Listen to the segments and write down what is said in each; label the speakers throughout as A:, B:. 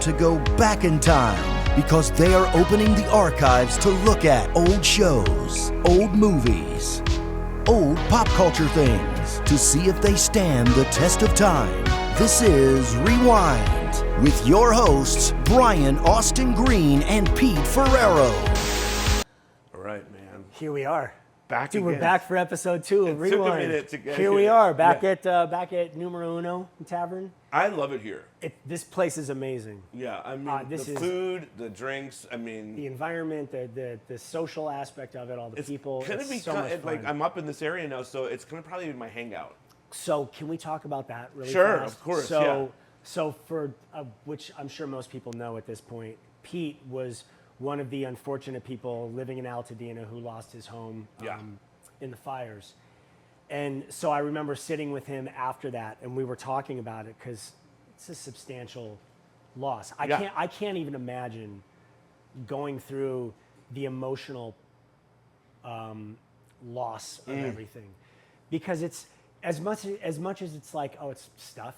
A: to go back in time because they are opening the archives to look at old shows, old movies, old pop culture things to see if they stand the test of time. This is Rewind with your hosts, Brian Austin Green and Pete Ferrero.
B: All right, man.
C: Here we are.
B: Back
C: Dude,
B: again.
C: we're back for episode 2 of Rewind.
B: Took a minute to get
C: here. We are back at Numero Uno Tavern.
B: I love it here.
C: This place is amazing.
B: Yeah, I mean, the food, the drinks, I mean...
C: The environment, the social aspect of it, all the people.
B: It's be
C: so much fun.
B: Like, I'm up in this area now, so it's going to probably be my hangout.
C: So can we talk about that really
B: Sure,
C: fast?
B: of course,
C: So for, which I'm sure most people know at this point, Pete was one of the unfortunate people living in Altadena who lost his home in the fires. And so I remember sitting with him after that, and we were talking about it because it's a substantial loss. I can't even imagine going through the emotional loss of everything, because it's as much as it's like, oh, it's stuff.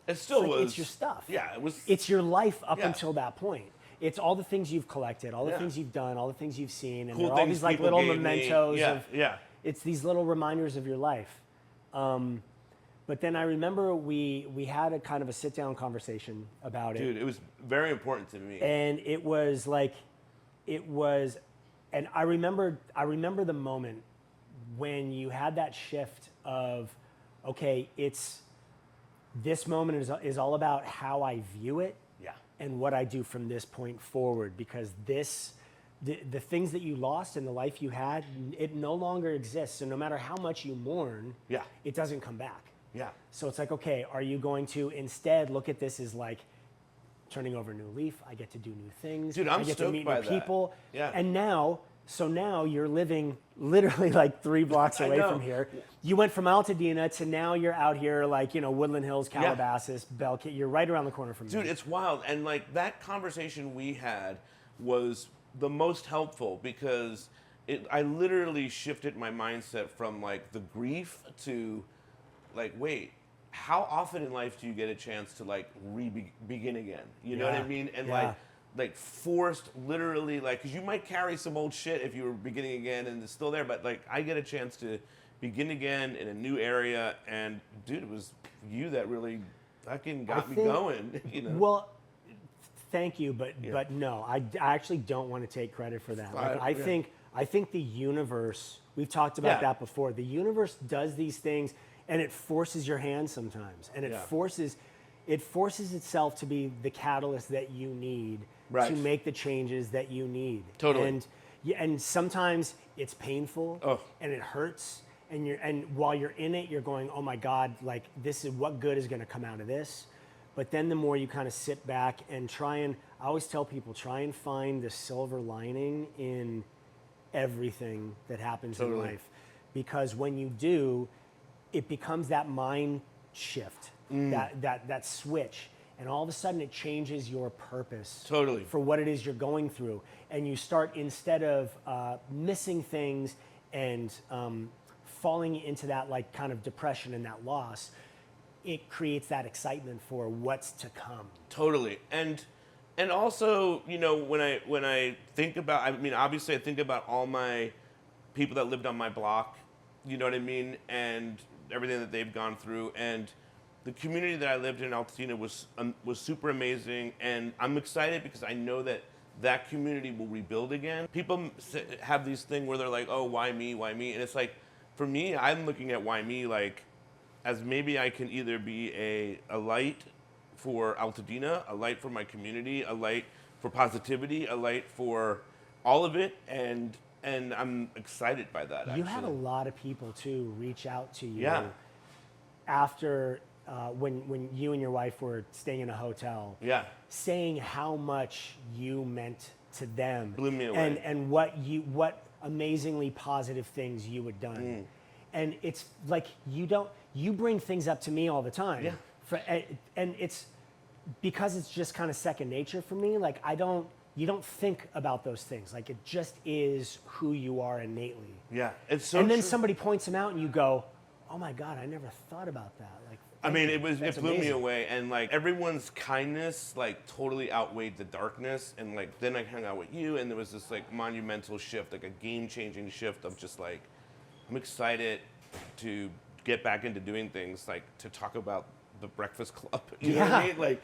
B: It still was.
C: It's your stuff.
B: Yeah, it was.
C: It's your life up until that point. It's all the things you've collected, all the things you've done, all the things you've seen, and
B: cool
C: there are all these like little mementos
B: of.
C: It's these little reminders of your life. But then I remember we had a kind of a sit-down conversation about it.
B: Dude, it was very important to me.
C: And and I remember the moment when you had that shift of, okay, this moment is all about how I view it and what I do from this point forward, because the things that you lost and the life you had, it no longer exists. So no matter how much you mourn, it doesn't come back.
B: Yeah. So
C: it's like, okay, are you going to instead look at this as like turning over a new leaf? I get to do new things.
B: Dude, I'm
C: I get
B: stoked
C: to meet
B: by
C: new people.
B: Yeah.
C: And now you're living literally like 3 blocks away from here. You went from Altadena to now you're out here like, Woodland Hills, Calabasas, Belkit. You're right around the corner from me.
B: Dude, it's wild. And like that conversation we had was the most helpful because I literally shifted my mindset from like the grief to like, wait, how often in life do you get a chance to like begin again? You know what I mean? And like forced literally, like, because you might carry some old shit if you were beginning again and it's still there, but like I get a chance to begin again in a new area, and dude, it was you that really fucking got me going.
C: Well, thank you, but no, I actually don't want to take credit for that. Like, I think the universe, we've talked about that before, the universe does these things and it forces your hand sometimes, and it forces itself to be the catalyst that you need to make the changes that you need.
B: Totally.
C: And sometimes it's painful and it hurts, and while you're in it, you're going, oh my God, like this is what good is going to come out of this. But then the more you kind of sit back and I always tell people, try and find the silver lining in everything that happens in life, because when you do, it becomes that mind shift, that switch, and all of a sudden it changes your purpose for what it is you're going through, and you start, instead of missing things and falling into that like kind of depression and that loss, it creates that excitement for what's to come.
B: Totally. And also, when I think about, I mean, obviously I think about all my people that lived on my block, you know what I mean, and everything that they've gone through, and the community that I lived in Altadena was super amazing, and I'm excited because I know that community will rebuild again. People have these thing where they're like, oh, why me, and it's like, for me, I'm looking at why me like as maybe I can either be a light for Altadena, a light for my community, a light for positivity, a light for all of it, and I'm excited by that.
C: You had a lot of people too reach out to you after when you and your wife were staying in a hotel, saying how much you meant to them.
B: Blew me away.
C: And what amazingly positive things you had done. And it's like you bring things up to me all the time. And it's because it's just kind of second nature for me. Like you don't think about those things. Like it just is who you are innately.
B: Yeah, it's so
C: And then
B: true.
C: somebody points them out and you go, oh my God, I never thought about that. Like,
B: I mean, it
C: That's
B: blew me
C: amazing.
B: away, and like everyone's kindness like totally outweighed the darkness, and like then I hung out with you, and there was this like monumental shift, like a game-changing shift of just like I'm excited to get back into doing things, like to talk about the Breakfast Club. You know what I mean? Like,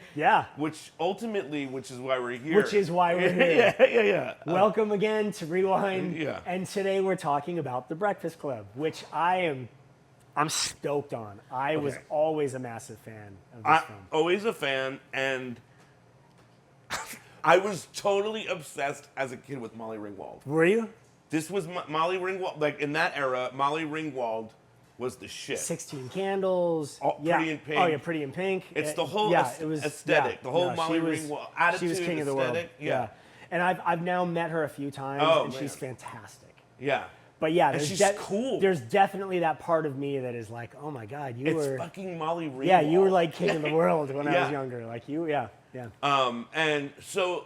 B: which is why we're here.
C: Which is why we're here.
B: yeah.
C: Welcome again to Rewind.
B: Yeah.
C: And today we're talking about the Breakfast Club, which I'm stoked on. I was always a massive fan of this film.
B: Always a fan, and I was totally obsessed as a kid with Molly Ringwald.
C: Were you?
B: This was Molly Ringwald. Like in that era, Molly Ringwald was the shit.
C: 16 Candles.
B: Pretty in Pink.
C: Oh yeah, Pretty in Pink.
B: It's the whole aesthetic.
C: Yeah,
B: the whole Molly Ringwald attitude.
C: She was king of the world.
B: Aesthetic. Yeah.
C: And I've now met her a few times, and she's fantastic.
B: Yeah.
C: But yeah,
B: and she's cool.
C: There's definitely that part of me that is like, oh my God,
B: it's fucking Molly Ringwald.
C: Yeah, you were like king of the world when I was younger. Like you, yeah.
B: And so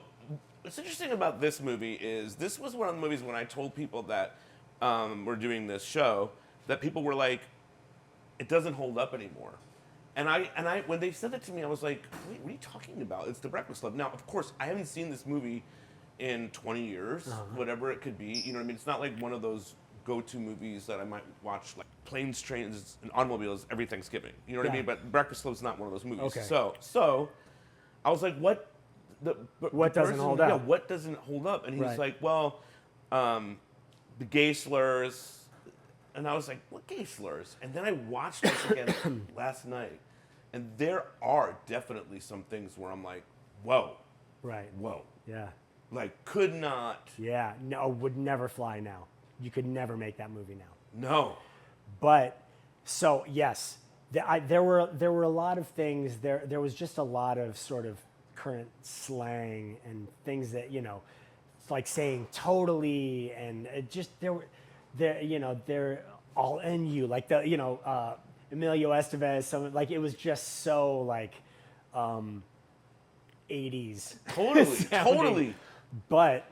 B: what's interesting about this movie is this was one of the movies when I told people that we're doing this show, that people were like, it doesn't hold up anymore. And I when they said that to me, I was like, wait, what are you talking about? It's The Breakfast Club. Now, of course, I haven't seen this movie in 20 years, whatever it could be. You know what I mean? It's not like one of those go-to movies that I might watch, like planes, trains, and automobiles every Thanksgiving. You know what I mean? But Breakfast Club's not one of those movies.
C: Okay.
B: So I was like, what
C: doesn't hold up?
B: Yeah, what doesn't hold up? And he's like, well, the gay slurs. And I was like, what gay slurs? And then I watched this again last night. And there are definitely some things where I'm like, whoa.
C: Right.
B: Whoa.
C: Yeah.
B: Like, could not.
C: Yeah. No, would never fly now. You could never make that movie now.
B: No.
C: But, so, yes. There were a lot of things. There was just a lot of sort of current slang and things that, you know, like saying totally, and it just, they're all in you, like the, Emilio Estevez, like it was just so like 80s.
B: Totally.
C: But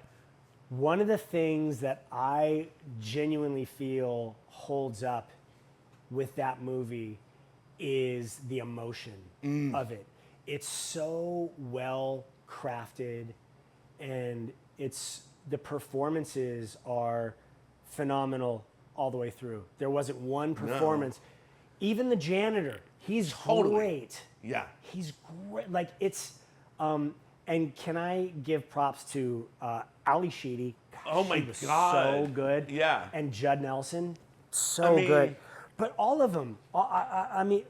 C: one of the things that I genuinely feel holds up with that movie is the emotion of it. It's so well crafted, and the performances are phenomenal all the way through. There wasn't one performance. Even the janitor, he's great.
B: Yeah.
C: He's great. Like it's, and can I give props to Ali Sheedy?
B: Oh my God.
C: So good.
B: Yeah.
C: And Judd Nelson, good. But all of them, I mean,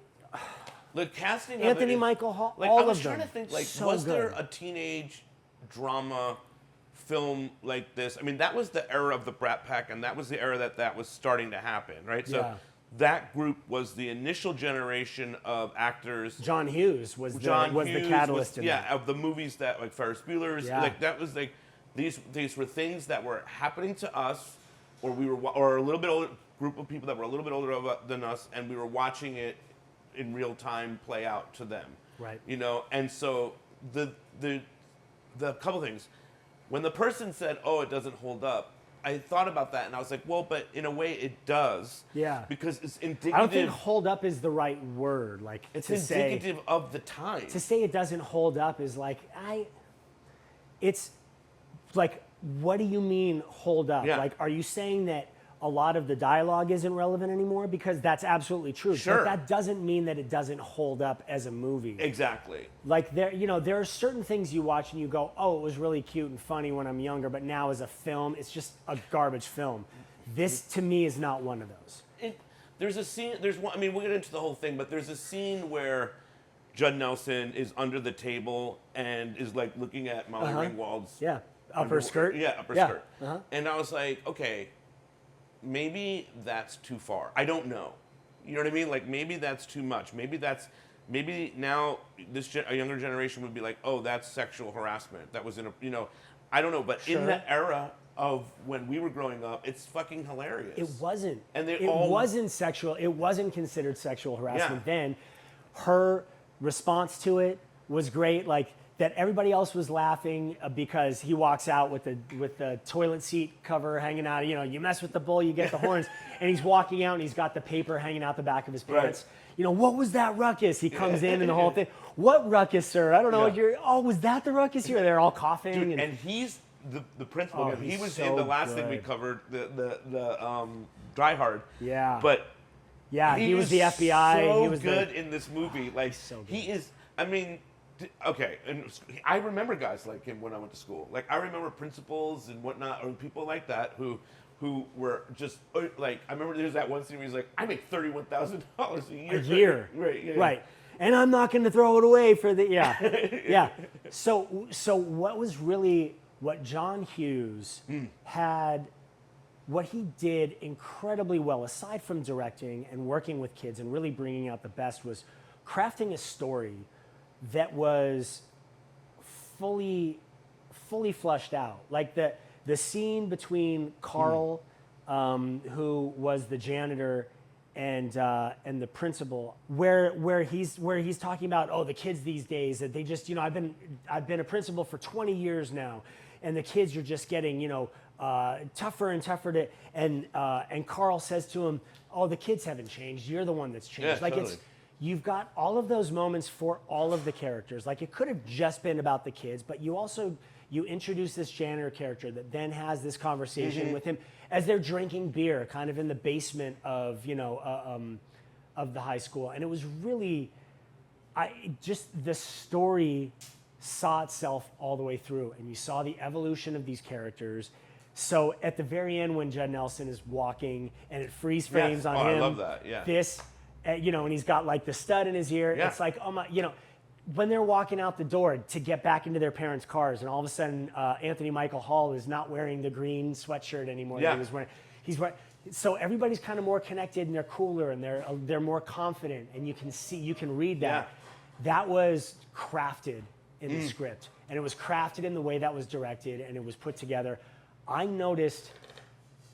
B: the casting
C: Anthony
B: of it
C: Michael Hall,
B: like,
C: all
B: I was
C: of
B: trying
C: them.
B: to think, like,
C: so
B: was there
C: good.
B: a teenage drama film like this? I mean, that was the era of the Brat Pack, and that was the era that was starting to happen, right? So that group was the initial generation of actors.
C: John Hughes was the catalyst in that.
B: Of the movies that, like Ferris Bueller's, like that was like these were things that were happening to us, or a little bit older group of people that were a little bit older than us, and we were watching it in real time play out to them.
C: Right.
B: You know, and so the couple things. When the person said, "Oh, it doesn't hold up," I thought about that, and I was like, "Well, but in a way, it does."
C: Yeah.
B: Because it's indicative.
C: I don't think "hold up" is the right word. Like
B: it's indicative of the time.
C: To say it doesn't hold up is like It's like, what do you mean hold up?
B: Yeah.
C: Like, are you saying that a lot of the dialogue isn't relevant anymore? Because that's absolutely true.
B: Sure.
C: But that doesn't mean that it doesn't hold up as a movie.
B: Exactly.
C: Like there are certain things you watch and you go, oh, it was really cute and funny when I'm younger, but now as a film, it's just a garbage film. This to me is not one of those.
B: There's a scene. There's one. I mean, we'll get into the whole thing, but there's a scene where Judd Nelson is under the table and is like looking at Molly Ringwald's
C: upper skirt.
B: Yeah, upper skirt. And I was like, okay, maybe that's too far. I don't know. You know what I mean? Like maybe that's too much. Maybe now a younger generation would be like, oh, that's sexual harassment. That was I don't know. But in the era of when we were growing up, it's fucking hilarious.
C: It wasn't.
B: And
C: wasn't sexual. It wasn't considered sexual harassment then. Her response to it was great. Like that everybody else was laughing because he walks out with the toilet seat cover hanging out. You know, you mess with the bull, you get the horns. And he's walking out and he's got the paper hanging out the back of his pants.
B: Right.
C: You know, what was that ruckus? He comes in and the whole thing. What ruckus, sir? I don't know. Was that the ruckus here? They're all coughing.
B: Dude, and he's the principal.
C: Oh,
B: he was
C: so
B: in the last thing we
C: good.
B: covered, the Die Hard.
C: Yeah.
B: But
C: yeah, he was the FBI.
B: So
C: he was
B: good in this movie. Like
C: so good.
B: he is. I mean, okay, and I remember guys like him when I went to school. Like I remember principals and whatnot, or people like that who were just like. I remember there's that one scene where he's like, "I make $31,000 a year."
C: A year.
B: Right. Yeah,
C: right. And I'm not going to throw it away for the yeah. So what John Hughes had, what he did incredibly well, aside from directing and working with kids and really bringing out the best, was crafting a story that was fully fleshed out. Like the scene between Carl, who was the janitor, and the principal, where he's talking about, the kids these days, that they just, I've been a principal for 20 years now, and the kids are just getting tougher and tougher to, and Carl says to him, the kids haven't changed, you're the one that's changed.
B: Yeah,
C: like
B: totally.
C: You've got all of those moments for all of the characters. Like it could have just been about the kids, but you introduce this janitor character that then has this conversation with him as they're drinking beer, kind of in the basement of the high school. And it was really, the story saw itself all the way through, and you saw the evolution of these characters. So at the very end, when Judd Nelson is walking and it freeze frames on him,
B: I love that. Yeah.
C: And he's got like the stud in his ear.
B: Yeah.
C: It's like, when they're walking out the door to get back into their parents' cars, and all of a sudden Anthony Michael Hall is not wearing the green sweatshirt anymore that he was wearing. So everybody's kind of more connected, and they're cooler, and they're more confident, and you can read that.
B: Yeah.
C: That was crafted in the script, and it was crafted in the way that was directed, and it was put together. I noticed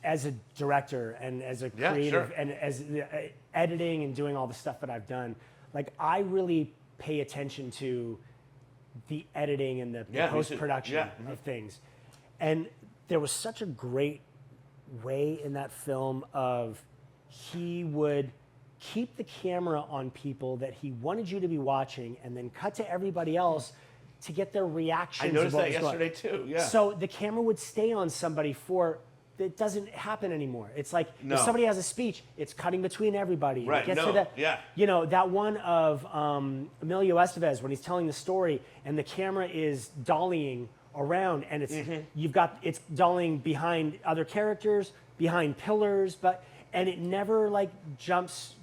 C: as a director and as a creative and as editing and doing all the stuff that I've done, like I really pay attention to the editing and the post-production of things. And there was such a great way in that film of he would keep the camera on people that he wanted you to be watching and then cut to everybody else to get their reactions.
B: I noticed that yesterday too, yeah.
C: So the camera would stay on somebody it doesn't happen anymore. It's like if somebody has a speech, it's cutting between everybody.
B: Right,
C: It gets to that, that one of Emilio Estevez when he's telling the story and the camera is dollying around and it's dollying behind other characters, behind pillars, and it never jumps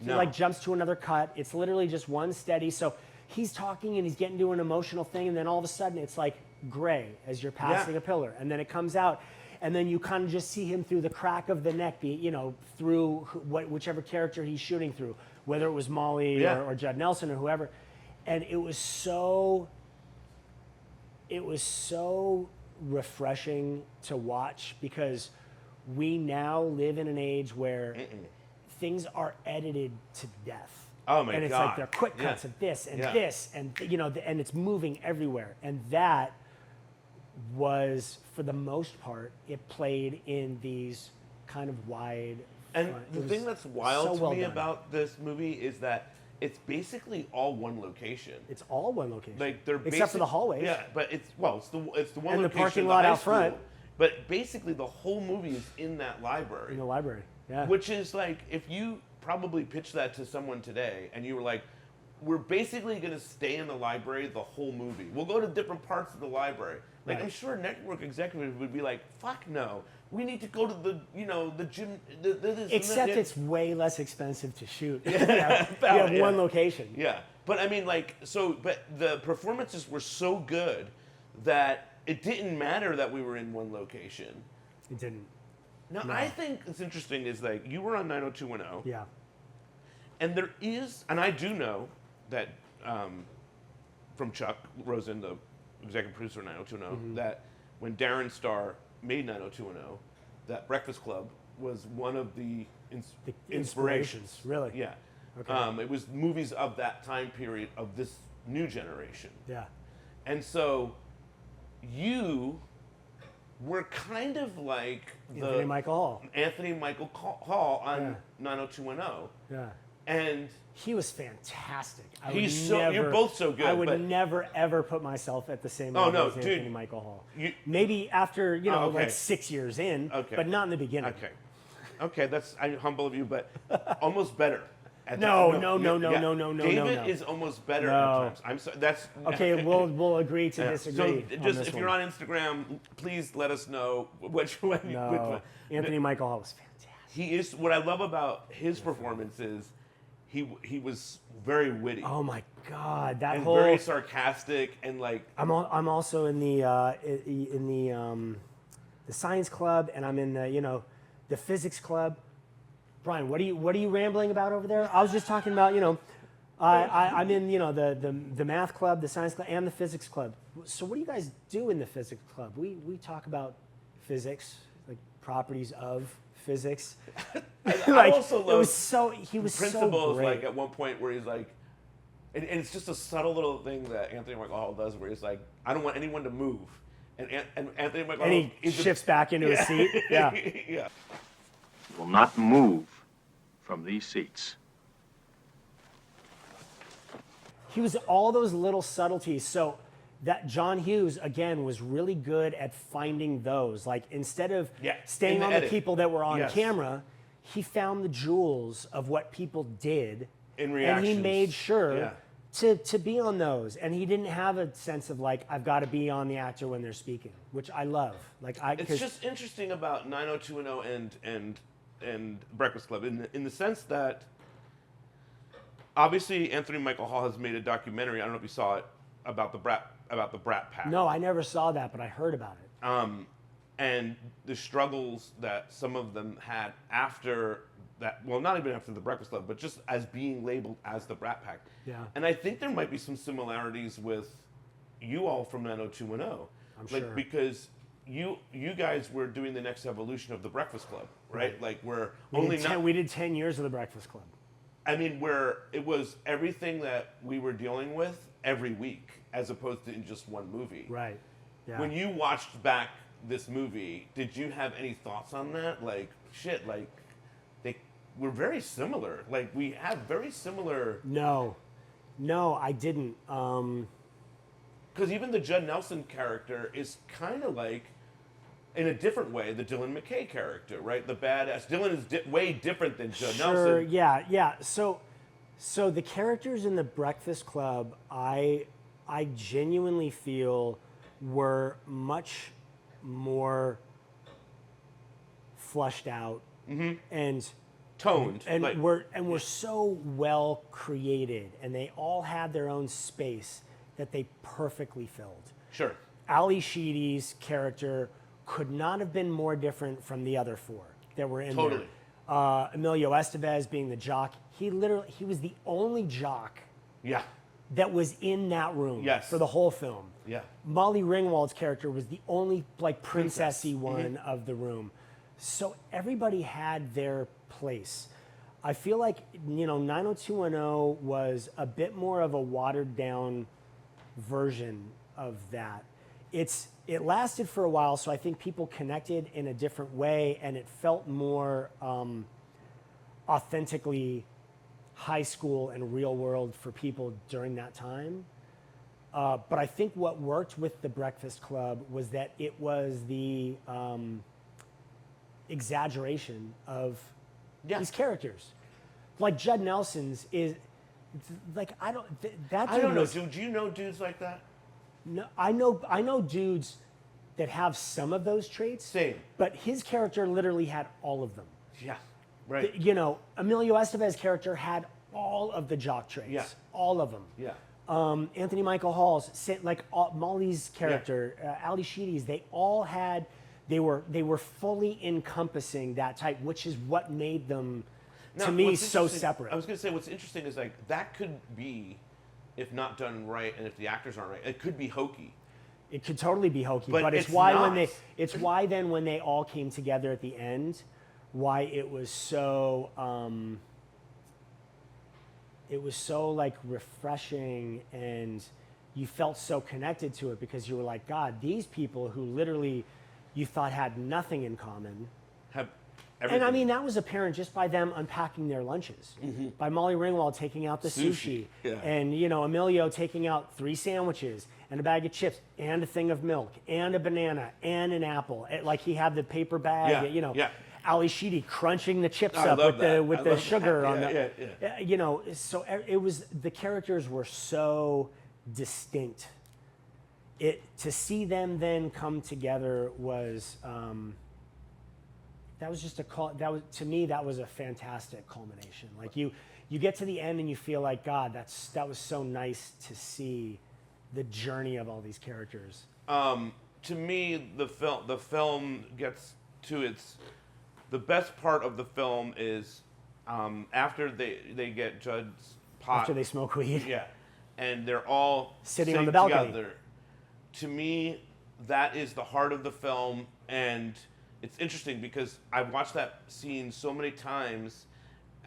C: to another cut. It's literally just one steady. So he's talking and he's getting to an emotional thing, and then all of a sudden it's like gray as you're passing a pillar, and then it comes out. And then you kind of just see him through the crack of the neck, through whichever character he's shooting through, whether it was Molly or Judd Nelson or whoever. And it was so refreshing to watch, because we now live in an age where things are edited to death.
B: Oh my God.
C: And it's like they're quick cuts of this and this, and and it's moving everywhere. And that was, for the most part, it played in these kind of wide.
B: And the thing that's wild to me about this movie is that it's basically all one location.
C: It's all one location.
B: Like they're
C: except for the hallways.
B: Yeah, but it's the one
C: and
B: location.
C: The parking lot out front.
B: But basically, the whole movie is in that library.
C: In the library, yeah.
B: Which is like, if you probably pitched that to someone today, and you were like, "We're basically going to stay in the library the whole movie. We'll go to different parts of the library." Like, I'm sure network executives would be like, "Fuck no, we need to go to the gym."
C: Except it's way less expensive to shoot. You have one location.
B: Yeah, but I mean, but the performances were so good that it didn't matter that we were in one location.
C: It didn't.
B: Now, I think it's interesting is you were on 90210.
C: Yeah.
B: And there is, and I do know that from Chuck Rosen, the executive producer of 90210, that when Darren Star made 90210, that Breakfast Club was one of the inspirations.
C: Really?
B: Yeah.
C: Okay.
B: It was movies of that time period of this new generation.
C: Yeah.
B: And so you were kind of like
C: Anthony Michael Hall.
B: Anthony Michael Hall on 90210.
C: Yeah.
B: And
C: he was fantastic.
B: You're both so good.
C: I would never ever put myself at the same level as Anthony Michael Hall. Maybe after like 6 years in, but not in the beginning.
B: Okay, I'm humble of you, but almost better.
C: No.
B: David is almost better at times. I'm sorry. That's
C: okay. We'll agree to disagree.
B: So just if you're on Instagram, please let us know which one.
C: Anthony Michael Hall was fantastic.
B: He is. What I love about his performance is he was very witty.
C: Oh my God,
B: very sarcastic and like.
C: I'm also in the science club, and I'm in the physics club. Brian, what are you rambling about over there? I was just talking about I'm in the math club, the science club, and the physics club. So what do you guys do in the physics club? We talk about physics, like properties of physics.
B: I also love
C: he was
B: principles
C: so great.
B: Like at one point where he's like, and it's just a subtle little thing that Anthony Michael Hall does where he's like, I don't want anyone to move, and Anthony Michael Hall
C: shifts back into his seat. Yeah.
B: Yeah.
D: Will not move from these seats.
C: He was all those little subtleties. So that John Hughes, again, was really good at finding those. Like, instead of staying on the people that were on camera, he found the jewels of what people did.
B: In reactions.
C: And he made sure to be on those. And he didn't have a sense of, like, I've got to be on the actor when they're speaking, which I love.
B: It's just interesting about 90210 and Breakfast Club in the sense that obviously Anthony Michael Hall has made a documentary. I don't know if you saw it about the Brat Pack.
C: No, I never saw that, but I heard about it.
B: And the struggles that some of them had after that. Well, not even after the Breakfast Club, but just as being labeled as the Brat Pack.
C: Yeah.
B: And I think there might be some similarities with you all from 90210.
C: I'm sure.
B: Because you guys were doing the next evolution of the Breakfast Club, right? Like
C: we did 10 years of the Breakfast Club.
B: I mean, where it was everything that we were dealing with every week, as opposed to in just one movie.
C: Right. Yeah.
B: When you watched back this movie, did you have any thoughts on that? Like, shit, like they were very similar. Like, we have very similar.
C: No, I didn't.
B: Because even the Judd Nelson character is kind of like, in a different way, the Dylan McKay character, right? The badass. Dylan is way different than Judd Nelson.
C: Yeah. So the characters in the Breakfast Club, I genuinely feel were much more flushed out and
B: toned,
C: and were so well created, and they all had their own space that they perfectly filled.
B: Sure.
C: Ali Sheedy's character could not have been more different from the other four that were in there. Emilio Estevez being the jock, he was the only jock that was in that room for the whole film.
B: Yeah.
C: Molly Ringwald's character was the only princessy one of the room. So everybody had their place. I feel like 90210 was a bit more of a watered down version of that. It lasted for a while, so I think people connected in a different way, and it felt more authentically high school and real world for people during that time. But I think what worked with the Breakfast Club was that it was the exaggeration of these characters. Like Judd Nelson's is like I don't know.
B: Do you know dudes like that?
C: No, I know dudes that have some of those traits.
B: Same.
C: But his character literally had all of them.
B: Yeah. Right.
C: Emilio Estevez's character had all of the jock traits.
B: Yeah.
C: All of them.
B: Yeah.
C: Anthony Michael Hall's, Molly's character, Ali Sheedy's, they all had, they were fully encompassing that type, which is what made them, to me, so separate.
B: I was going to say, what's interesting is like, that could be, if not done right, and if the actors aren't right, it could be hokey.
C: It could totally be hokey, but
B: it's why
C: when they all came together at the end, why it was so like refreshing and you felt so connected to it because you were like, God, these people who literally you thought had nothing in common.
B: Have
C: everything. And I mean, that was apparent just by them unpacking their lunches. By Molly Ringwald taking out the sushi. And, Emilio taking out 3 sandwiches and a bag of chips and a thing of milk and a banana and an apple. Like he had the paper bag, Ali Sheedy crunching the chips up with the sugar on the, so it was, the characters were so distinct. To see them then come together was, that was just to me, that was a fantastic culmination. Like you get to the end and you feel like, God, that was so nice to see the journey of all these characters.
B: To me, the film gets to the best part of the film is after they get Judd's pot.
C: After they smoke weed.
B: Yeah. And they're all
C: sitting on the balcony
B: together. To me, that is the heart of the film, and it's interesting because I've watched that scene so many times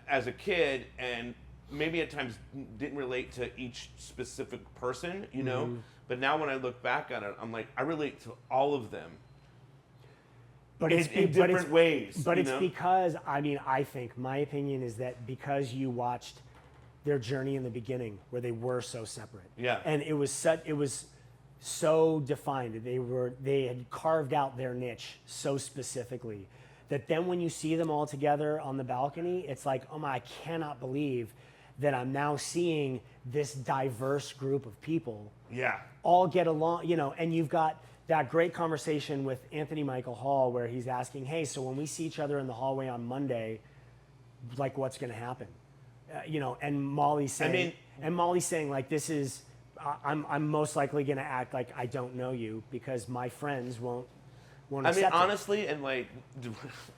B: as a kid, and maybe at times didn't relate to each specific person, But now when I look back at it, I'm like, I relate to all of them.
C: But
B: in different ways.
C: But it's because, I think, my opinion is that because you watched their journey in the beginning where they were so separate.
B: Yeah.
C: And it was so defined. They had carved out their niche so specifically that then when you see them all together on the balcony, it's like, oh my, I cannot believe that I'm now seeing this diverse group of people all get along, and you've got that great conversation with Anthony Michael Hall where he's asking, hey, so when we see each other in the hallway on Monday, like what's going to happen? And Molly's saying, like, this is, I'm most likely going to act like I don't know you because my friends won't accept it.
B: Honestly, and like,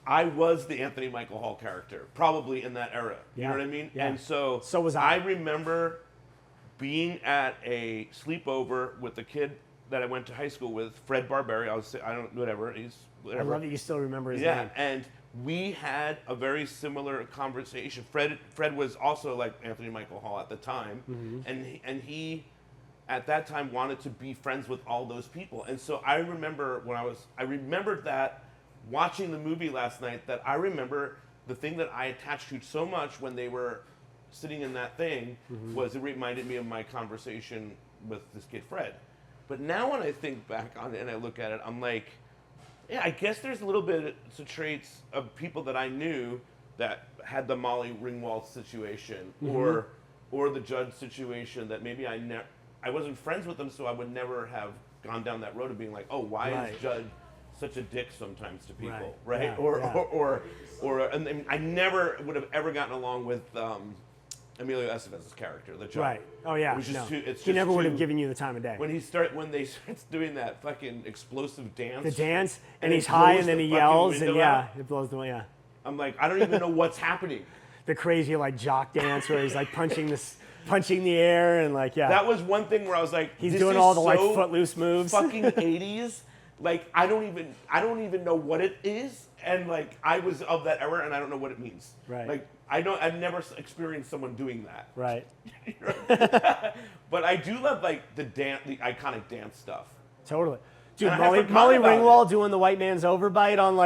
B: I was the Anthony Michael Hall character, probably in that era. You know what I mean?
C: Yeah.
B: And so
C: was I.
B: I remember being at a sleepover with the kid that I went to high school with, Fred Barberi.
C: I love that you still remember his name.
B: Yeah, and we had a very similar conversation. Fred was also like Anthony Michael Hall at the time, and he at that time wanted to be friends with all those people. And so I remember I remembered that watching the movie last night, that I remember the thing that I attached to so much when they were sitting in that thing was it reminded me of my conversation with this kid Fred. But now when I think back on it and I look at it, I'm like, yeah, I guess there's a little bit of traits of people that I knew that had the Molly Ringwald situation or the Judd situation that maybe I wasn't friends with them, so I would never have gone down that road of being like, oh, why is Judd such a dick sometimes to people, right? Yeah, and I never would have ever gotten along with Emilio Estevez's character, the Judd.
C: Right. Oh yeah.
B: It was just
C: he never would have given you the time of day.
B: When they starts doing that fucking explosive dance.
C: The dance, and he's high, and then he yells, and it blows the way. Yeah.
B: I'm like, I don't even know what's happening.
C: The crazy jock dance where he's like punching the air and
B: That was one thing where I was like,
C: he's doing all the footloose moves.
B: Fucking 80s. Like I don't even know what it is, and like I was of that era, and I don't know what it means.
C: Right.
B: Like I've never experienced someone doing that.
C: Right.
B: But I do love the iconic dance stuff.
C: Totally. Dude, Molly Ringwald doing the white man's overbite on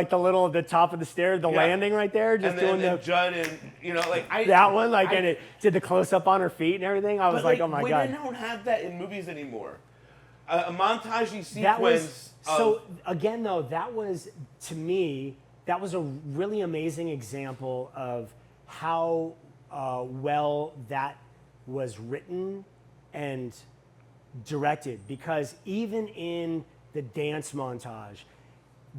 C: the top of the stairs, landing right there, just doing the
B: Judd and
C: that one, and it did the close up on her feet and everything. I was oh my god.
B: We don't have that in movies anymore. A montage sequence.
C: So again, though, that was, to me, that was a really amazing example of how well that was written and directed, because even in the dance montage,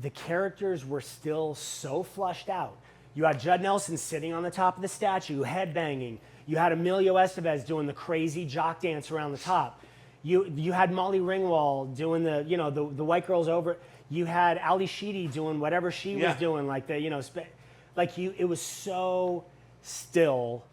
C: the characters were still so flushed out. You had Judd Nelson sitting on the top of the statue, headbanging. You had Emilio Estevez doing the crazy jock dance around the top. You had Molly Ringwald doing the white girls over. You had Ali Sheedy doing whatever she was doing, it was so still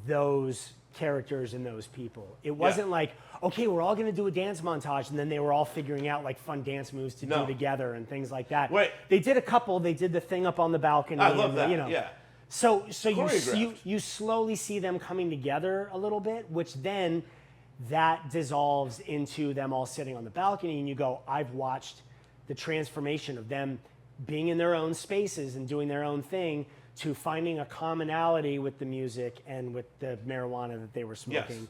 C: those characters and those people. It wasn't okay, we're all going to do a dance montage, and then they were all figuring out fun dance moves to do together and things like that.
B: Wait.
C: They did a couple. They did the thing up on the balcony.
B: I love that. Yeah.
C: So you slowly see them coming together a little bit, which then that dissolves into them all sitting on the balcony, and you go, I've watched the transformation of them being in their own spaces and doing their own thing to finding a commonality with the music and with the marijuana that they were smoking.
B: Yes.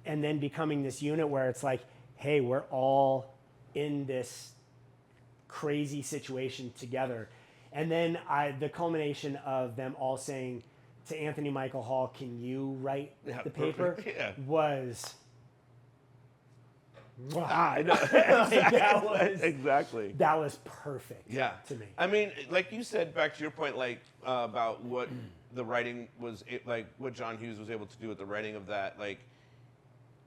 C: And then becoming this unit where it's like, hey, we're all in this crazy situation together. And then the culmination of them all saying to Anthony Michael Hall, can you write the paper?
B: Yeah.
C: Was...
B: I know. Exactly.
C: That was perfect.
B: Yeah.
C: To me.
B: I mean, like you said, back to your point, like about what the writing was, like what John Hughes was able to do with the writing of that. Like,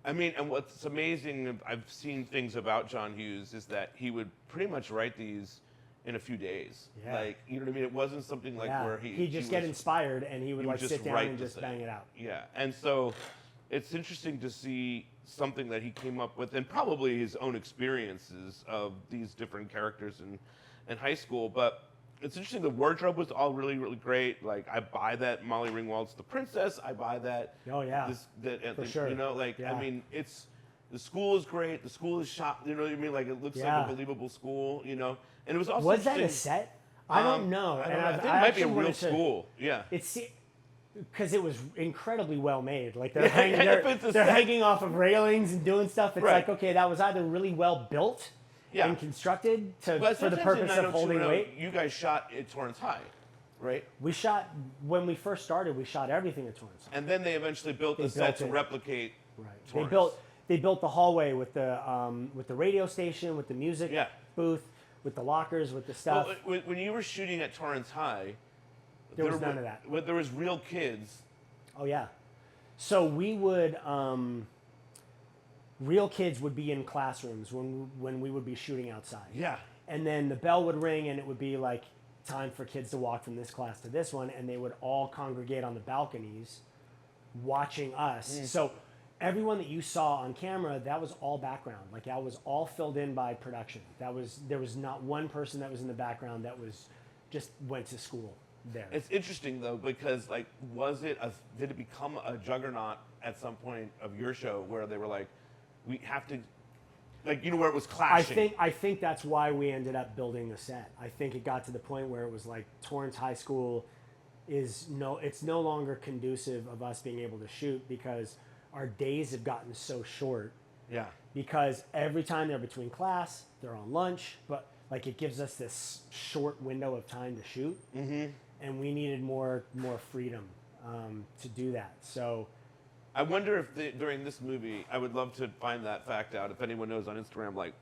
B: I mean, and what's amazing, I've seen things about John Hughes, is that he would pretty much write these in a few days.
C: Yeah.
B: Like, you know what I mean? It wasn't something like where
C: he'd just get inspired and he would like sit down and just bang it out.
B: Yeah. And so it's interesting to see something that he came up with, and probably his own experiences of these different characters in high school. But it's interesting, the wardrobe was all really, really great. Like, I buy that Molly Ringwald's the princess. I buy that.
C: Oh, yeah. For sure.
B: You know, like,
C: yeah.
B: I mean, the school is great. The school is shot, you know what I mean? Like, it looks like a believable school, you know? And it was also
C: Was that a set? I don't know.
B: I think it might be a real school. Yeah.
C: It's because it was incredibly well made. Like they're hanging off of railings and doing stuff. It's like, okay, that was either really well built and constructed for the purpose of holding weight.
B: You guys shot at Torrance High, right?
C: We shot, when we first started, we shot everything at Torrance High.
B: And then they eventually built the set to replicate Torrance.
C: They built the hallway with the radio station, with the music booth, with the lockers, with the stuff.
B: Well, when you were shooting at Torrance High,
C: there was none of that.
B: There was real kids.
C: Oh yeah, so we would real kids would be in classrooms when we would be shooting outside.
B: Yeah.
C: And then the bell would ring and it would be like time for kids to walk from this class to this one, and they would all congregate on the balconies watching us. So everyone that you saw on camera, that was all background. Like that was all filled in by production. There was not one person that was in the background that was just went to school there.
B: It's interesting though, because like, did it become a juggernaut at some point of your show where they were like, we have to, like, you know, where it was clashing?
C: I think that's why we ended up building the set. I think it got to the point where it was like Torrance High School it's no longer conducive of us being able to shoot because our days have gotten so short.
B: Yeah.
C: Because every time they're between class, they're on lunch, but like it gives us this short window of time to shoot. Mm-hmm. And we needed more freedom to do that. So
B: I wonder if during this movie, I would love to find that fact out. If anyone knows on Instagram, like,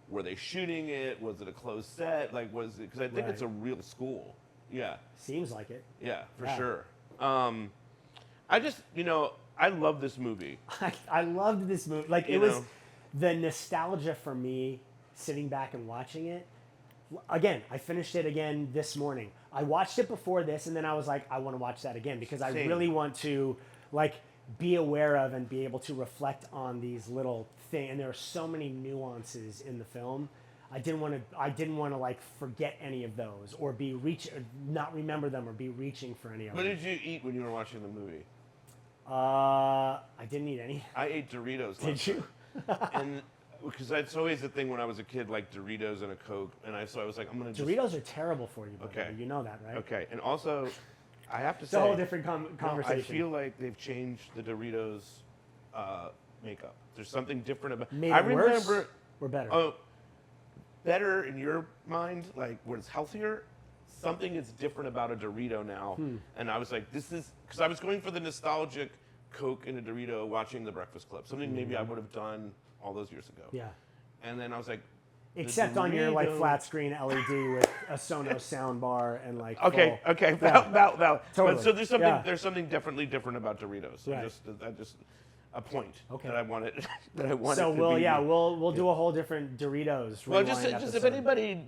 B: were they shooting it? Was it a closed set? Like, was it? Because I think it's a real school. Yeah.
C: Seems like it.
B: Yeah, for sure. I just, I love this movie.
C: I loved this movie. Like, it was the nostalgia for me sitting back and watching it. Again, I finished it again this morning. I watched it before this, and then I was like, I want to watch that again because I really want to, like, be aware of and be able to reflect on these little things. And there are so many nuances in the film. I didn't want to like forget any of those or not remember them or be reaching for any of them.
B: What did you eat when you were watching the movie?
C: I didn't eat any.
B: I ate Doritos.
C: Did you?
B: And because that's always the thing when I was a kid, like Doritos and a Coke, and so I was like, I'm gonna just...
C: Doritos are terrible for you, buddy.
B: Okay.
C: You know that, right?
B: Okay, and also, I have to say...
C: It's a whole different conversation.
B: I feel like they've changed the Doritos makeup. There's something different about...
C: Made it worse or better?
B: Oh, better in your mind, like when it's healthier. Something is different about a Dorito now, and I was like, this is... Because I was going for the nostalgic Coke and a Dorito watching The Breakfast Club. Something maybe I would have done all those years ago.
C: Yeah.
B: And then I was like...
C: Except on your like flat screen LED with a Sonos sound bar and like...
B: Okay. Totally. But so there's something definitely different about Doritos. So just a point that I wanted.
C: So we'll do a whole different Doritos.
B: Well, just if anybody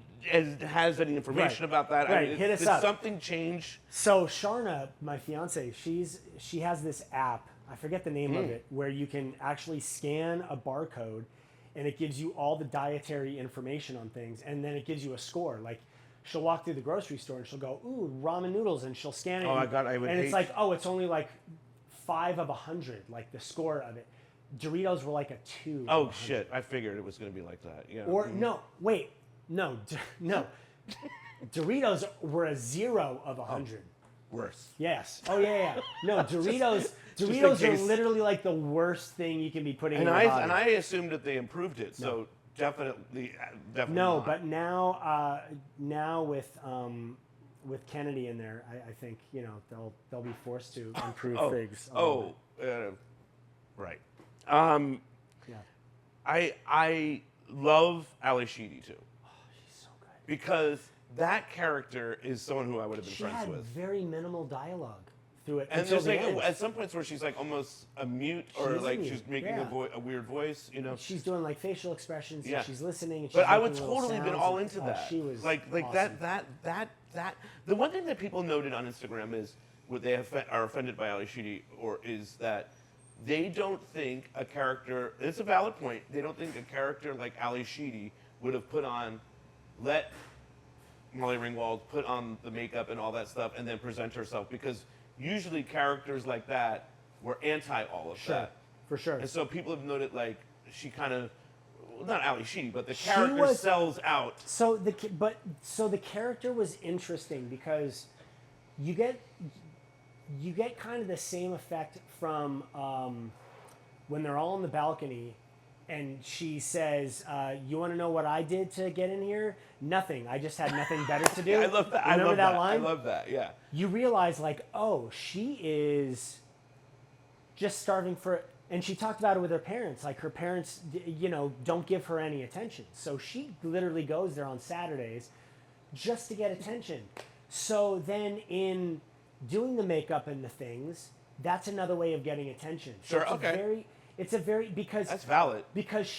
B: has any information about that,
C: hit us up.
B: Did something change?
C: So Sharna, my fiance, she has this app. I forget the name of it, where you can actually scan a barcode, and it gives you all the dietary information on things, and then it gives you a score. Like, she'll walk through the grocery store and she'll go, "Ooh, ramen noodles," and she'll scan it.
B: Oh my God, I would.
C: And it's like, oh, it's only like 5 of 100, like the score of it. Doritos were like a 2.
B: Oh shit! I figured it was going to be like that. Yeah.
C: Or no, wait, no. Doritos were a 0 of 100.
B: Worse.
C: Yes. Oh yeah. No, Doritos
B: in
C: are
B: case.
C: literally like the worst thing you can be putting in
B: And
C: your body.
B: I assumed that they improved it. So definitely.
C: No,
B: not.
C: but now with Kennedy in there, I think they'll be forced to improve things.
B: Right.
C: Yeah.
B: I love Ali Sheedy too.
C: Oh, she's so good.
B: Because that character is someone who I would have been
C: She
B: friends
C: had
B: with.
C: very minimal dialogue through it.
B: And
C: until
B: there's
C: the
B: like
C: end.
B: at some points where she's like almost a mute, or
C: She's
B: like
C: mute,
B: she's making
C: yeah.
B: a weird voice,
C: She's doing like facial expressions.
B: Yeah.
C: And she's listening. And she's
B: But I would
C: making little
B: totally been
C: sounds
B: all
C: and-
B: into
C: oh,
B: that.
C: She was
B: like
C: awesome.
B: that. The one thing that people noted on Instagram is what they are offended by Ali Sheedy, or is that they don't think a character. It's a valid point. They don't think a character like Ali Sheedy would have let Molly Ringwald put on the makeup and all that stuff, and then present herself, because usually characters like that were anti all of that.
C: For sure.
B: And so people have noted like she kind of, not Ali Sheedy, but the character sells out.
C: So the character was interesting because you get kind of the same effect from when they're all on the balcony, and she says, "You want to know what I did to get in here? Nothing. I just had nothing better to do."
B: Yeah, I love that.
C: Remember that line?
B: I love that. Yeah.
C: You realize like, oh, she is just starving for. And she talked about it with her parents. Like her parents, don't give her any attention. So she literally goes there on Saturdays just to get attention. So then in doing the makeup and the things, that's another way of getting attention. So
B: Sure, okay.
C: Because
B: That's valid.
C: Because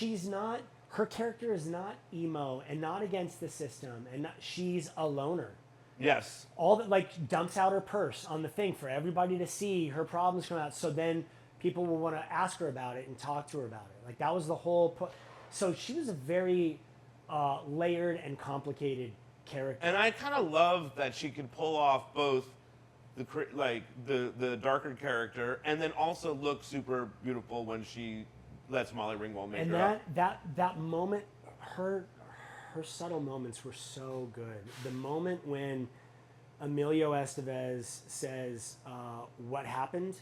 C: her character is not emo and not against the system, and she's a loner.
B: Yes.
C: All that, like, dumps out her purse on the thing for everybody to see her problems come out. So then people will want to ask her about it and talk to her about it. Like that was the whole. So she was a very layered and complicated character.
B: And I kind of love that she could pull off both the darker character, and then also look super beautiful when she lets Molly Ringwald make
C: and
B: her up.
C: that moment, her subtle moments were so good. The moment when Emilio Estevez says, "What happened?"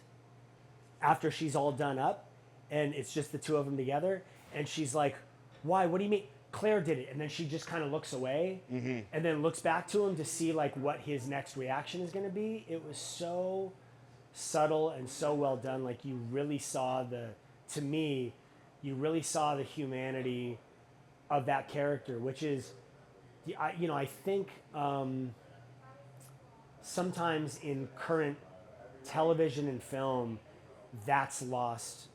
C: after she's all done up, and it's just the two of them together, and she's like, "Why? What do you mean?" Claire did it, and then she just kind of looks away, and then looks back to him to see like what his next reaction is going to be. It was so subtle and so well done. Like you really saw the humanity of that character, which is, I think sometimes in current television and film, that's lost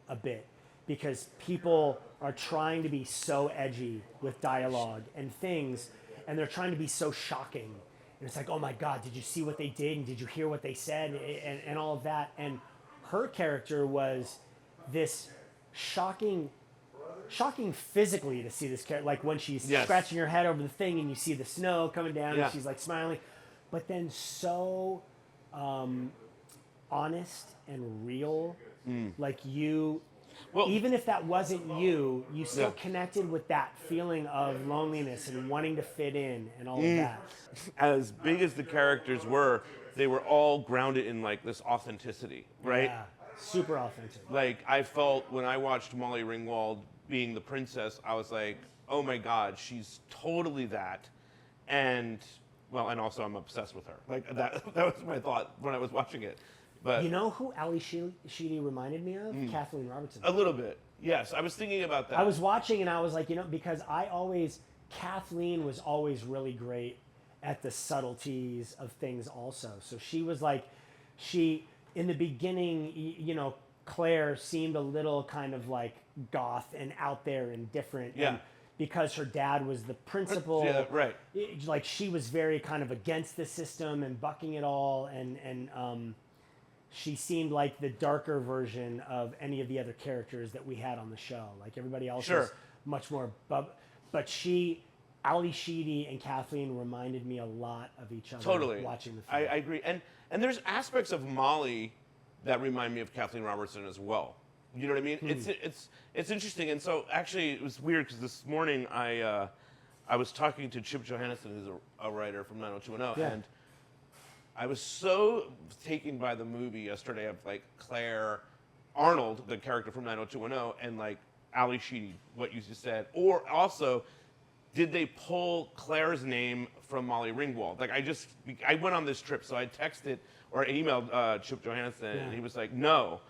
C: a bit because people are trying to be so edgy with dialogue and things, and they're trying to be so shocking. And it's like, oh my God, did you see what they did? And did you hear what they said? And all of that. And her character was this shocking physically to see this character. Like when she's scratching her head over the thing and you see the snow coming down and she's like smiling. But then so honest and real. Like even if that wasn't you still connected with that feeling of loneliness and wanting to fit in and all of that.
B: As big as the characters were, they were all grounded in like this authenticity, right?
C: Yeah, super authentic.
B: Like I felt when I watched Molly Ringwald being the princess, I was like, oh my God, she's totally that. And also I'm obsessed with her. Like that was my thought when I was watching it. But
C: you know who Ali Sheedy reminded me of? Kathleen Robertson.
B: A little bit. Yes, I was thinking about that.
C: I was watching and I was like, because Kathleen was always really great at the subtleties of things also. So she was like, in the beginning, Claire seemed a little kind of like goth and out there and different.
B: Yeah.
C: And because her dad was the principal.
B: Yeah, right.
C: Like she was very kind of against the system and bucking it all. And she seemed like the darker version of any of the other characters that we had on the show. Like everybody else was much more, but Ali Sheedy and Kathleen reminded me a lot of each other.
B: Totally.
C: Watching the film.
B: I agree. And there's aspects of Molly that remind me of Kathleen Robertson as well. You know what I mean? It's interesting, and so actually it was weird because this morning I was talking to Chip Johannesson, who's a writer from 90210, and I was so taken by the movie yesterday of like Claire Arnold, the character from 90210, and like Ali Sheedy, what you just said, or also. Did they pull Claire's name from Molly Ringwald? Like I went on this trip, so I texted or emailed Chip Johannesson, and he was like, "No,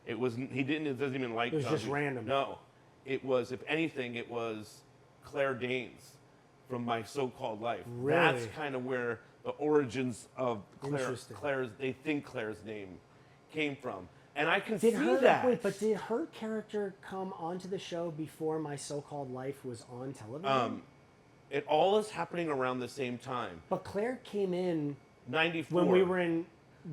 B: it was. He didn't. It doesn't even like.
C: It was just random.
B: No, it was. If anything, it was Claire Danes from My So-Called Life.
C: Really?
B: That's kind of where the origins of Claire's. They think Claire's name came from, and I can see that.
C: Wait, but did her character come onto the show before My So-Called Life was on television?
B: It all is happening around the same time.
C: But Claire came in
B: 94.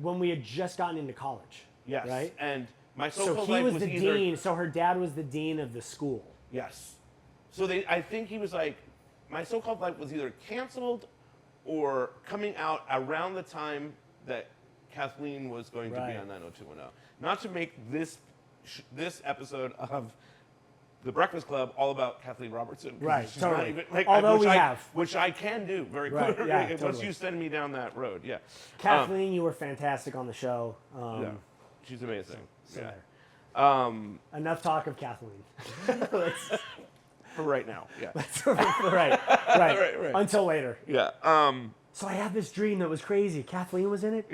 C: when we had just gotten into college.
B: Yes.
C: Right?
B: And My
C: So
B: So-Called
C: he
B: Life
C: was
B: was
C: the
B: either,
C: dean, so her dad was the dean of the school.
B: Yes. So I think he was like, My So-Called Life was either canceled or coming out around the time that Kathleen was going to be on 90210. Not to make this episode of The Breakfast Club all about Kathleen Robertson.
C: Right, totally.
B: Even, which I can do very quickly once
C: totally.
B: you send me down that road. Yeah.
C: Kathleen, you were fantastic on the show.
B: Yeah. She's amazing.
C: So
B: yeah.
C: there. Enough talk of Kathleen.
B: For right now. Yeah.
C: right.
B: Right.
C: Until later.
B: Yeah.
C: So I had this dream that was crazy. Kathleen was in it.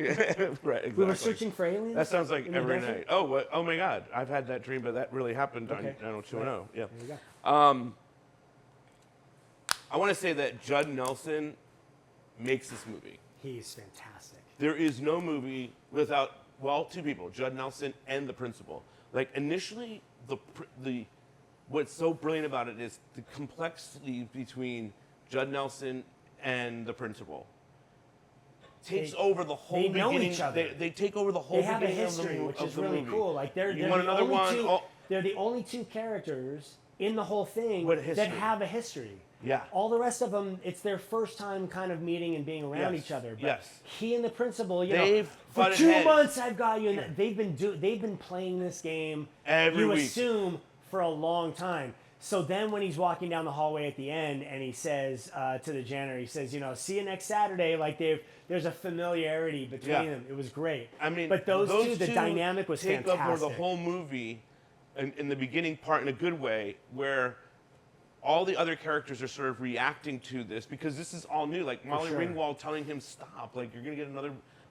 B: Right. Exactly.
C: We were searching for aliens.
B: That sounds like
C: in the
B: every
C: desert?
B: night. Oh, what? Oh my God! I've had that dream, but that really happened on 90210. Yeah.
C: There you go.
B: I want to say that Judd Nelson makes this movie.
C: He's fantastic.
B: There is no movie without two people, Judd Nelson and the principal. Like initially, the what's so brilliant about it is the complexity between Judd Nelson and the principal. Takes over the whole beginning.
C: They know each other.
B: They take over the whole
C: They have a
B: beginning
C: history,
B: of
C: which
B: the
C: is really
B: movie.
C: cool. Like they're
B: You want
C: the
B: another
C: only
B: one?
C: two.
B: Oh.
C: They're the only two characters in the whole thing
B: With a history.
C: that have a history.
B: Yeah.
C: All the rest of them, it's their first time kind of meeting and being around
B: Yes.
C: each other. But
B: Yes.
C: he and the principal,
B: They've
C: for
B: butted
C: 2
B: heads.
C: months I've got you. And they've been playing this game
B: Every
C: you
B: week.
C: assume for a long time. So then when he's walking down the hallway at the end and he says to the janitor, he says, see you next Saturday. Like there's a familiarity between them. It was great.
B: I mean,
C: but those two, the dynamic was
B: take
C: fantastic.
B: over the whole movie in the beginning part in a good way, where all the other characters are sort of reacting to this because this is all new. Like Molly Ringwald telling him stop, like you're gonna get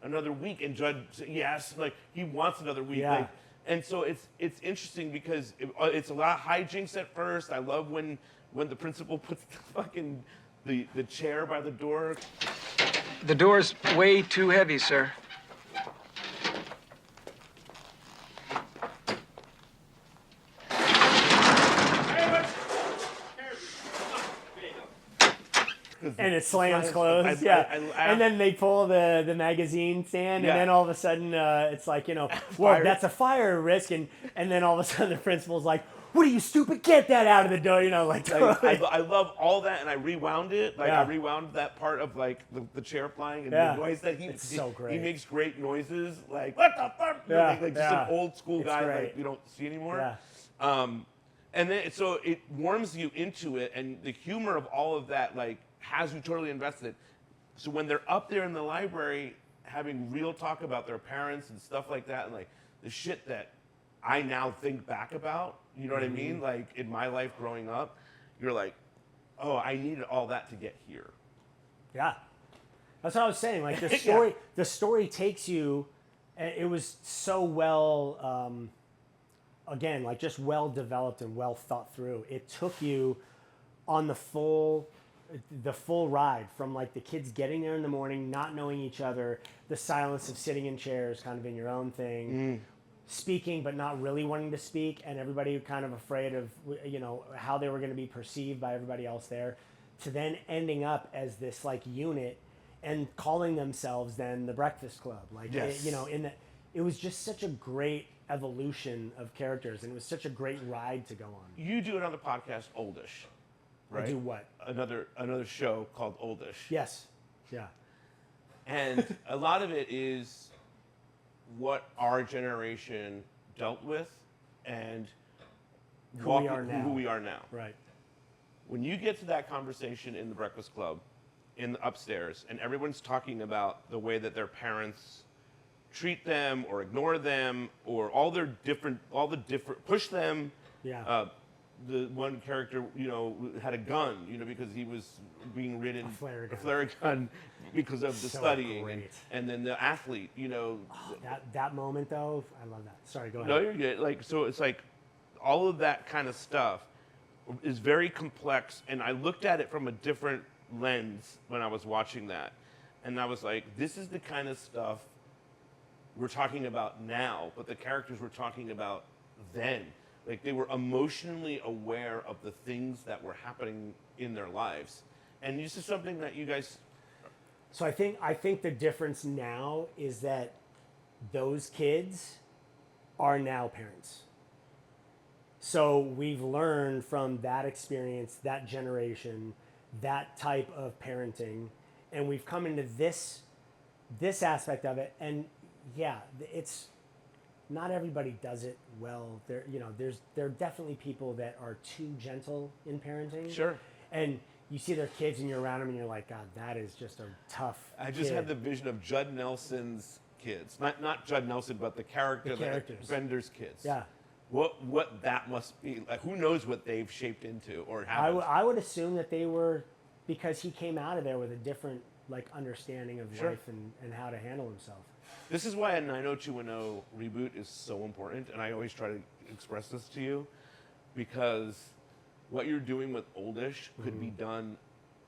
B: another week, and Judd said, yes, like he wants another week.
C: Yeah.
B: Like, and so it's interesting because it's a lot of hijinks at first. I love when the principal puts the chair by the door.
E: The door's way too heavy, sir.
C: And it slams closed, and then they pull the magazine stand, and then all of a sudden it's like, well, that's a fire risk, and then all of a sudden the principal's like, what are you, stupid? Get that out of the door,
B: I love all that, and I rewound it. I rewound that part of the chair flying and the noise that
C: it's so great.
B: He makes great noises, like what the fuck, just an old school guy like you don't see anymore.
C: Yeah.
B: And then so it warms you into it, and the humor of all of that has you totally invested. So when they're up there in the library having real talk about their parents and stuff like that, and the shit that I now think back about, you know what I mean? Like in my life growing up, you're like, oh, I needed all that to get here.
C: Yeah, that's what I was saying. Like the story takes you. It was so well, again, just well developed and well thought through. It took you on the full ride from the kids getting there in the morning, not knowing each other, the silence of sitting in chairs, kind of in your own thing. Speaking but not really wanting to speak, and everybody kind of afraid of how they were going to be perceived by everybody else there, to then ending up as this unit and calling themselves then the Breakfast Club. It was just such a great evolution of characters, and it was such a great ride to go on.
B: You do another podcast, Oldish, right?
C: I do what?
B: Another show called Oldish.
C: Yes. Yeah.
B: And a lot of it is what our generation dealt with and
C: Who we are now.
B: who we are now.
C: Right.
B: When you get to that conversation in the Breakfast Club, in the upstairs, and everyone's talking about the way that their parents treat them or ignore them, or all the different push them.
C: Yeah.
B: The one character, had a gun, because he was being ridden
C: A flare
B: gun because of the
C: So
B: studying,
C: great.
B: and then the athlete,
C: That moment though, I love that. Sorry, go ahead.
B: No, you're good. So it's like all of that kind of stuff is very complex, and I looked at it from a different lens when I was watching that, and I was like, this is the kind of stuff we're talking about now, but the characters we're talking about then. Like, they were emotionally aware of the things that were happening in their lives. And this is something that you guys...
C: So I think the difference now is that those kids are now parents. So we've learned from that experience, that generation, that type of parenting, and we've come into this aspect of it. And yeah, it's not everybody does it well. There are definitely people that are too gentle in parenting.
B: Sure.
C: And you see their kids and you're around them and you're like, God, that is just a tough
B: I just
C: kid.
B: had the vision of Judd Nelson's kids. Not Judd Nelson, but the character,
C: The characters.
B: Bender's kids.
C: Yeah.
B: What that must be. Like, who knows what they've shaped into or haven't.
C: I would assume that they were, because he came out of there with a different understanding of
B: Sure.
C: life and how to handle himself.
B: This is why a 90210 reboot is so important, and I always try to express this to you, because what you're doing with Oldish could be done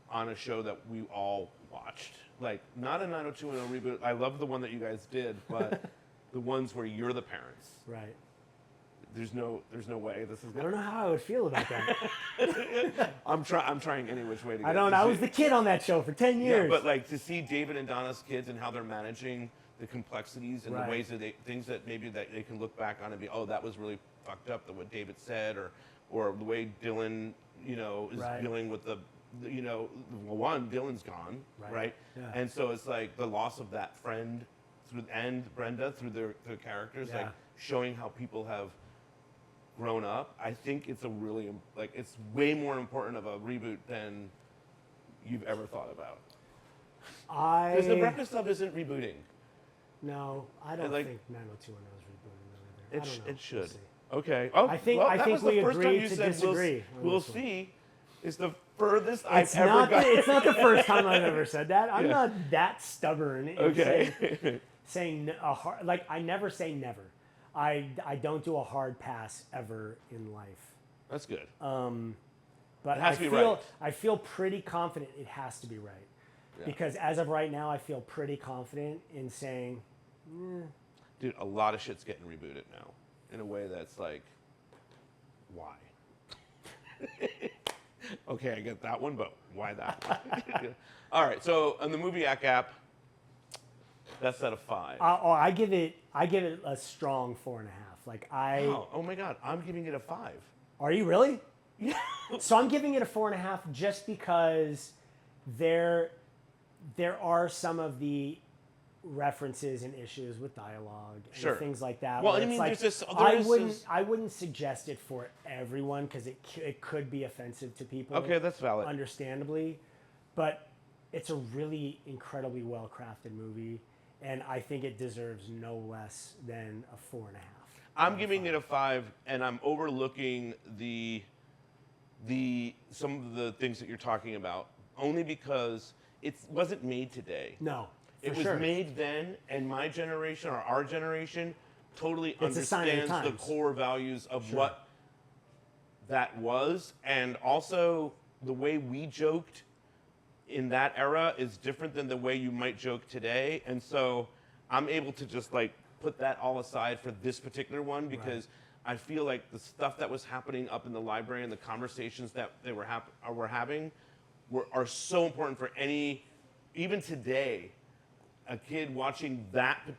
B: on a show that we all watched. Like, not a 90210 reboot. I love the one that you guys did, but the ones where you're the parents.
C: Right.
B: There's no way this is
C: I
B: gonna...
C: don't know how I would feel about that.
B: I'm trying any which way to get
C: I was the kid on that show for 10 years.
B: Yeah, but like to see David and Donna's kids and how they're managing the complexities and
C: Right.
B: the ways that things that maybe that they can look back on and be, oh, that was really fucked up, what David said, or the way Dylan, is
C: Right.
B: dealing with Dylan's gone, right?
C: Yeah.
B: And so it's like the loss of that friend and Brenda through their characters,
C: Yeah.
B: like showing how people have grown up. I think it's it's way more important of a reboot than you've ever thought about. Because the Breakfast Club isn't rebooting.
C: No, I don't
B: Like-
C: think 90210 is rebooting them either. I don't know.
B: It should.
C: We'll see.
B: Okay. Oh,
C: I think-
B: well,
C: I
B: that
C: think
B: was the
C: we
B: first time
C: agreed
B: you
C: to
B: said
C: disagree on
B: We'll
C: this one.
B: see. Is the furthest
C: It's
B: I've ever
C: not.
B: gotten.
C: It's not the first time I've ever said that. I'm not that stubborn in
B: Okay.
C: saying a hard. Like, I never say never. I don't do a hard pass ever in life.
B: That's good.
C: But
B: It has
C: I
B: to be
C: feel
B: right.
C: I feel pretty confident it has to be right.
B: Yeah.
C: Because as of right now, I feel pretty confident in saying,
B: Dude, a lot of shit's getting rebooted now in a way that's like, why? Okay, I get that one, but why that one? All right, so on the Movie app, that's at a 5.
C: I give it a strong 4.5. Like
B: Oh my God, I'm giving it a 5.
C: Are you really? Yeah. So I'm giving it a 4.5 just because there are some of the references and issues with dialogue and
B: Sure.
C: things like that.
B: Well,
C: where
B: I
C: it's
B: mean,
C: like,
B: there's this-
C: I wouldn't suggest it for everyone because it could be offensive to people.
B: Okay, that's valid.
C: Understandably, but it's a really incredibly well crafted movie, and I think it deserves no less than a 4.5.
B: I'm giving it a 5, and I'm overlooking some of the things that you're talking about only because it wasn't made today.
C: No, for
B: It was
C: sure.
B: made then, and my generation or our generation totally
C: It's a sign of the
B: understands the
C: times.
B: core values of
C: Sure.
B: what that was, and also the way we joked in that era is different than the way you might joke today, and so I'm able to just like put that all aside for this particular one because I feel like the stuff that was happening up in the library and the conversations that they were having are so important for even today, a kid watching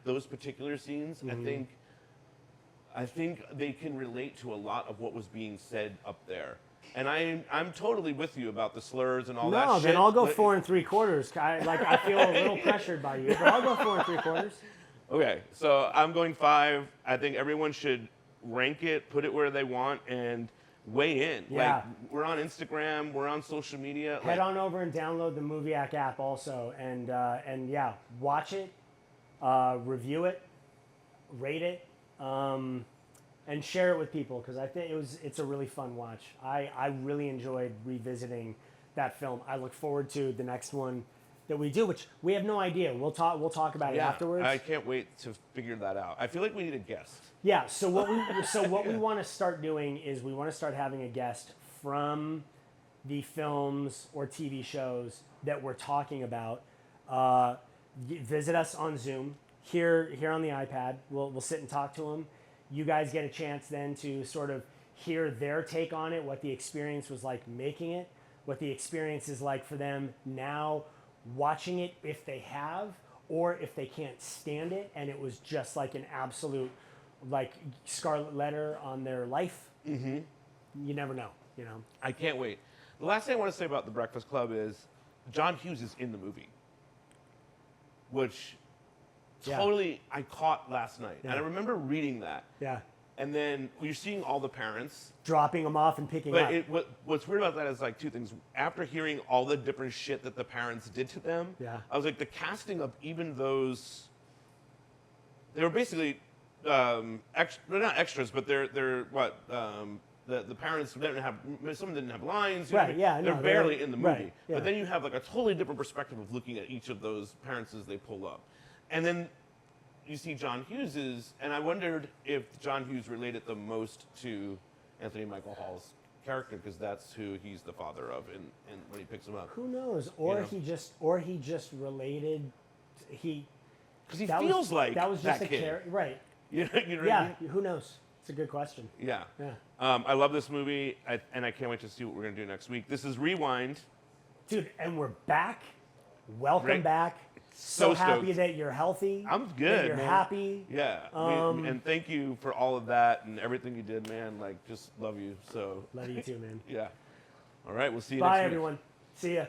B: those particular scenes. I think they can relate to a lot of what was being said up there. And I'm totally with you about the slurs and all that shit.
C: No, then I'll go
B: but-
C: 4 3/4. I feel a little pressured by you, but I'll go 4 3/4.
B: Okay, so I'm going 5. I think everyone should rank it, put it where they want, and weigh in.
C: Yeah.
B: Like, we're on Instagram, we're on social media.
C: Head on over and download the Movieac app also, and yeah, watch it, review it, rate it, and share it with people, because I think it's a really fun watch. I really enjoyed revisiting that film. I look forward to the next one that we do, which we have no idea. We'll talk about it afterwards.
B: I can't wait to figure that out. I feel like we need a guest.
C: Yeah. So what we want to start doing is we want to start having a guest from the films or TV shows that we're talking about. Visit us on Zoom here on the iPad. We'll sit and talk to them. You guys get a chance then to sort of hear their take on it, what the experience was like making it, what the experience is like for them now watching it if they have, or if they can't stand it and it was just like an absolute like scarlet letter on their life. Mm-hmm. You never know, you know.
B: I can't wait. The last thing I want to say about The Breakfast Club is John Hughes is in the movie, which totally I caught last night.
C: Yeah.
B: And I remember reading that.
C: Yeah.
B: And then you're seeing all the parents.
C: Dropping them off and picking up.
B: But what's weird about that is like two things. After hearing all the different shit that the parents did to them, I was like, the casting of even those, they were basically, they're not extras, but they're what, the parents didn't have, some didn't have lines. You know, they're barely in the movie.
C: Right, yeah.
B: But then you have like a totally different perspective of looking at each of those parents as they pull up. And then you see John Hughes's, and I wondered if John Hughes related the most to Anthony Michael Hall's character, because that's who he's the father of, and when he picks him up.
C: Who knows? Or he just related.
B: Because he feels like
C: that was just
B: that
C: a
B: kid.
C: character, right?
B: You know what I mean?
C: Who knows? It's a good question.
B: Yeah.
C: Yeah.
B: I love this movie, and I can't wait to see what we're gonna do next week. This is Rewind,
C: dude, and we're back. Welcome
B: Right.
C: back.
B: So
C: happy
B: stoked.
C: that you're healthy.
B: I'm good.
C: That you're
B: man.
C: happy.
B: Yeah. And thank you for all of that and everything you did, man. Like, just love you. So.
C: Love you too, man.
B: Yeah. All right. We'll see you
C: Bye,
B: next week.
C: everyone. See ya.